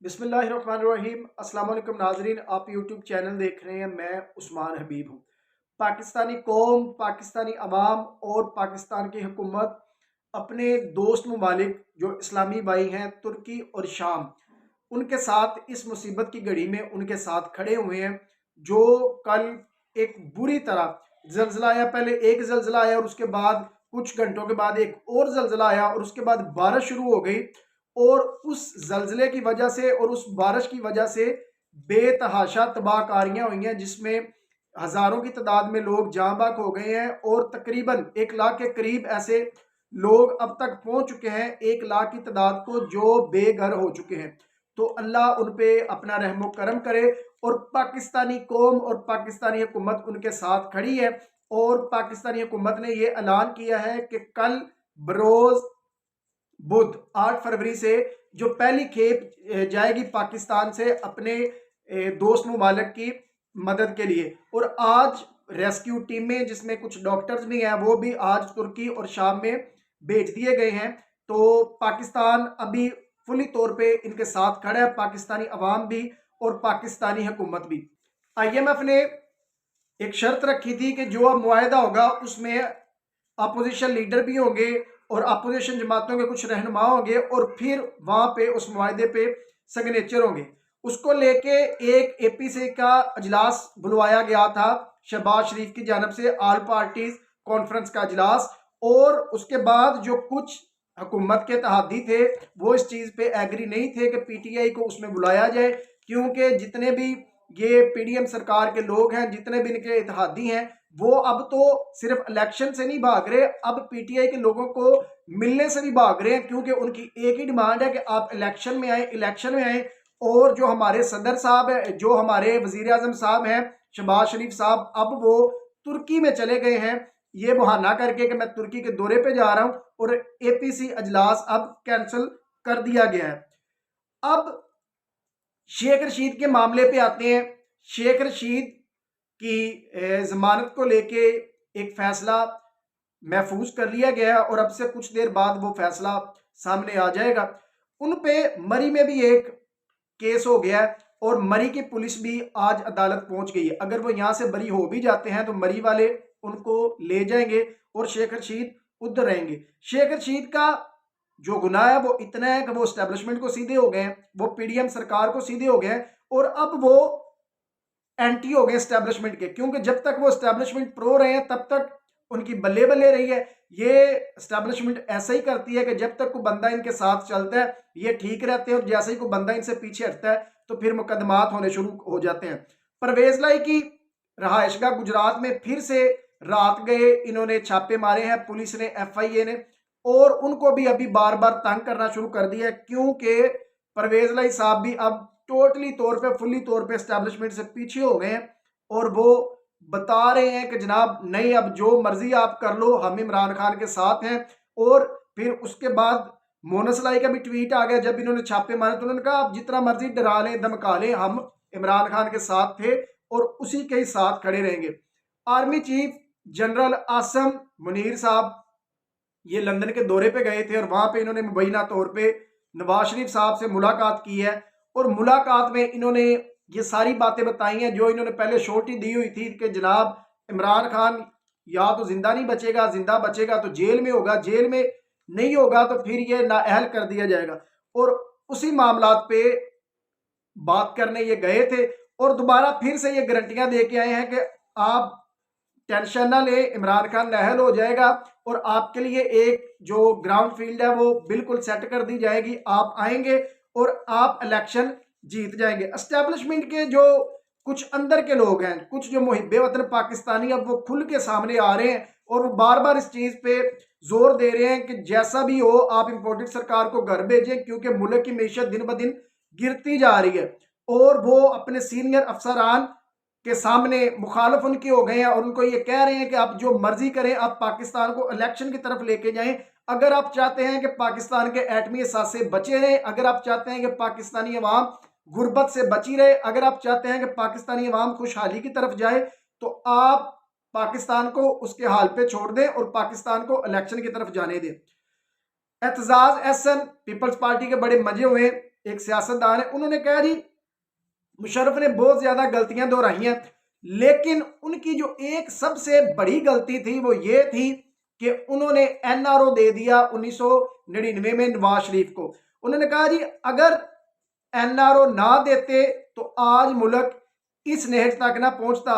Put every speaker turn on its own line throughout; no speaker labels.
बिस्मिल्लाहिर्रहमानिर्रहीम। अस्सलाम वालेकुम नाजरीन, आप यूट्यूब चैनल देख रहे हैं। मैं उस्मान हबीब हूँ। पाकिस्तानी कौम, पाकिस्तानी अवाम और पाकिस्तान की हुकूमत अपने दोस्त ममालिक जो इस्लामी भाई हैं तुर्की और शाम, उनके साथ इस मुसीबत की घड़ी में उनके साथ खड़े हुए हैं। जो कल एक बुरी तरह जल्जला आया, पहले एक जल्जला आया और उसके बाद कुछ घंटों के बाद एक और जल्जला आया और उसके बाद बारिश शुरू हो गई। और उस जल्जले की वजह से और उस बारिश की वजह से बेतहाशा तबाहकारियां हुई हैं, जिसमें हजारों की तादाद में लोग जाँ बाक हो गए हैं और तकरीबन 1 लाख के करीब ऐसे लोग अब तक पहुंच चुके हैं, 1 लाख की तादाद को, जो बेघर हो चुके हैं। तो अल्लाह उन पे अपना रहमो करम करे और पाकिस्तानी कौम और पाकिस्तानी हुकूमत उनके साथ खड़ी है। और पाकिस्तानी हुकूमत ने यह ऐलान किया है कि कल बरोज बुध 8 फरवरी से जो पहली खेप जाएगी पाकिस्तान से अपने दोस्त ममालिक की मदद के लिए। और आज रेस्क्यू टीमें, जिसमें कुछ डॉक्टर्स भी हैं, वो भी आज तुर्की और शाम में भेज दिए गए हैं। तो पाकिस्तान अभी फुली तौर पे इनके साथ खड़ा है, पाकिस्तानी अवाम भी और पाकिस्तानी हुकूमत भी। IMF ने एक शर्त रखी थी कि जो अब मुआहदा होगा उसमें अपोजिशन लीडर भी होंगे और अपोजिशन जमातों के कुछ रहनुमा होंगे और फिर वहां पे उस मुआहदे पे सिग्नेचर होंगे। उसको लेके एक APC का अजलास बुलवाया गया था, शहबाज शरीफ की जानब से, ऑल पार्टीज कॉन्फ्रेंस का अजलास। और उसके बाद जो कुछ हुकूमत के तहादी थे वो इस चीज पे एग्री नहीं थे कि PTI को उसमें बुलाया जाए, क्योंकि जितने भी ये PDM सरकार के लोग हैं, जितने भी इनके इत्तेहादी हैं, वो अब तो सिर्फ इलेक्शन से नहीं भाग रहे, अब PTI के लोगों को मिलने से भी भाग रहे हैं, क्योंकि उनकी एक ही डिमांड है कि आप इलेक्शन में आए, इलेक्शन में आए। और जो हमारे सदर साहब है, जो हमारे वजीर आजम साहब हैं शहबाज शरीफ साहब, अब वो तुर्की में चले गए हैं, ये बहाना करके कि मैं तुर्की के दौरे पे जा रहा हूं, और APC अजलास अब कैंसिल कर दिया गया है। अब शेख रशीद के मामले पे आते हैं। शेख रशीद की जमानत को लेके एक फैसला महफूज कर लिया गया है और अब से कुछ देर बाद वो फैसला सामने आ जाएगा। उन पे मरी में भी एक केस हो गया है और मरी की पुलिस भी आज अदालत पहुंच गई है। अगर वो यहां से बरी हो भी जाते हैं तो मरी वाले उनको ले जाएंगे और शेख रशीद उधर रहेंगे। शेख रशीद का जो गुनाह है वो इतना है कि वो एस्टेब्लिशमेंट को सीधे हो गए हैं, वो PDM सरकार को सीधे हो गए हैं और अब वो एंटी हो गए एस्टेब्लिशमेंट के, क्योंकि जब तक वो एस्टेब्लिशमेंट प्रो रहे हैं तब तक उनकी बल्ले बल्ले रही है। ये एस्टेब्लिशमेंट ऐसा ही करती है कि जब तक कोई बंदा इनके साथ चलता है ये ठीक रहते हैं, और जैसे ही कोई बंदा इनसे पीछे हटता है तो फिर मुकदमात होने शुरू हो जाते हैं। परवेज लाई की रहायशगाह गुजरात में फिर से रात गए इन्होंने छापे मारे हैं पुलिस ने, FIA ने, और उनको भी अभी बार बार तंग करना शुरू कर दिया है, क्योंकि परवेज लाई साहब भी अब टोटली तौर पे, फुल्ली तौर पे एस्टेब्लिशमेंट से पीछे हो गए हैं। और वो बता रहे हैं कि जनाब नहीं, अब जो मर्जी आप कर लो, हम इमरान खान के साथ हैं। और फिर उसके बाद मोनस लाई का भी ट्वीट आ गया, जब इन्होंने छापे मारे तो उन्होंने कहा आप जितना मर्जी डरा लें, धमका लें, हम इमरान खान के साथ थे और उसी के ही साथ खड़े रहेंगे। Army chief general Asim Munir साहब ये लंदन के दौरे पे गए थे और वहां पे इन्होंने मुबैना तौर पे नवाज शरीफ साहब से मुलाकात की है। और मुलाकात में इन्होंने ये सारी बातें बताई हैं जो इन्होंने पहले शोटी दी हुई थी कि जनाब इमरान खान या तो जिंदा नहीं बचेगा, जिंदा बचेगा तो जेल में होगा, जेल में नहीं होगा तो फिर ये नाअहल कर दिया जाएगा। और उसी मामलात पे बात करने ये गए थे और दोबारा फिर से ये गारंटियां दे के आए हैं कि आप टेंशन ना ले, इमरान खान नाअहल हो जाएगा और आपके लिए एक जो ग्राउंड फील्ड है वो बिल्कुल सेट कर दी जाएगी, आप आएंगे और आप इलेक्शन जीत जाएंगे। एस्टेब्लिशमेंट के जो कुछ अंदर के लोग हैं, कुछ जो मुहिब्बे वतन पाकिस्तानी, अब वो खुल के सामने आ रहे हैं और वो बार बार इस चीज पे जोर दे रहे हैं कि जैसा भी हो आप इंपोर्टेड सरकार को घर भेजें, क्योंकि मुल्क की मीशत दिन ब दिन गिरती जा रही है। और वो अपने सीनियर अफसरान के सामने मुखालफ उनके हो गए हैं और उनको ये कह रहे हैं कि आप जो मर्जी करें, आप पाकिस्तान को इलेक्शन की तरफ लेके जाएं। अगर आप चाहते हैं कि पाकिस्तान के एटमी असासे बचे रहें, अगर आप चाहते हैं कि पाकिस्तानी अवाम गुर्बत से बची रहे, अगर आप चाहते हैं कि पाकिस्तानी अवाम खुशहाली की तरफ जाए, तो आप पाकिस्तान को उसके हाल पे छोड़ दें और पाकिस्तान को इलेक्शन की तरफ जाने दें। एतजाज एहसन पीपल्स पार्टी के बड़े मजे हुए, एक सियासतदान है, उन्होंने कहा जी मुशर्रफ ने बहुत ज्यादा गलतियां दोहराई हैं, लेकिन उनकी जो एक सबसे बड़ी गलती थी वो ये थी कि उन्होंने एनआरओ दे दिया 1999 में नवाज शरीफ को। उन्होंने कहा जी अगर एनआरओ ना देते तो आज मुल्क इस नहज तक ना पहुंचता।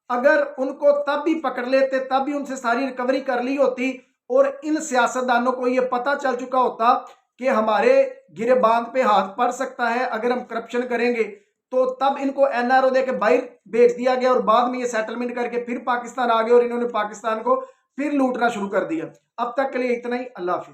अगर उनको तब भी पकड़ लेते, तब भी उनसे सारी रिकवरी कर ली होती और इन सियासतदानों को यह पता चल चुका होता कि हमारे गिरे बांध पे हाथ पड़ सकता है अगर हम करप्शन करेंगे, तो तब इनको एनआरओ दे के बाहर भेज दिया गया और बाद में ये सेटलमेंट करके फिर पाकिस्तान आ गए और इन्होंने पाकिस्तान को फिर लूटना शुरू कर दिया। अब तक के लिए इतना ही। अल्लाह हाफिज।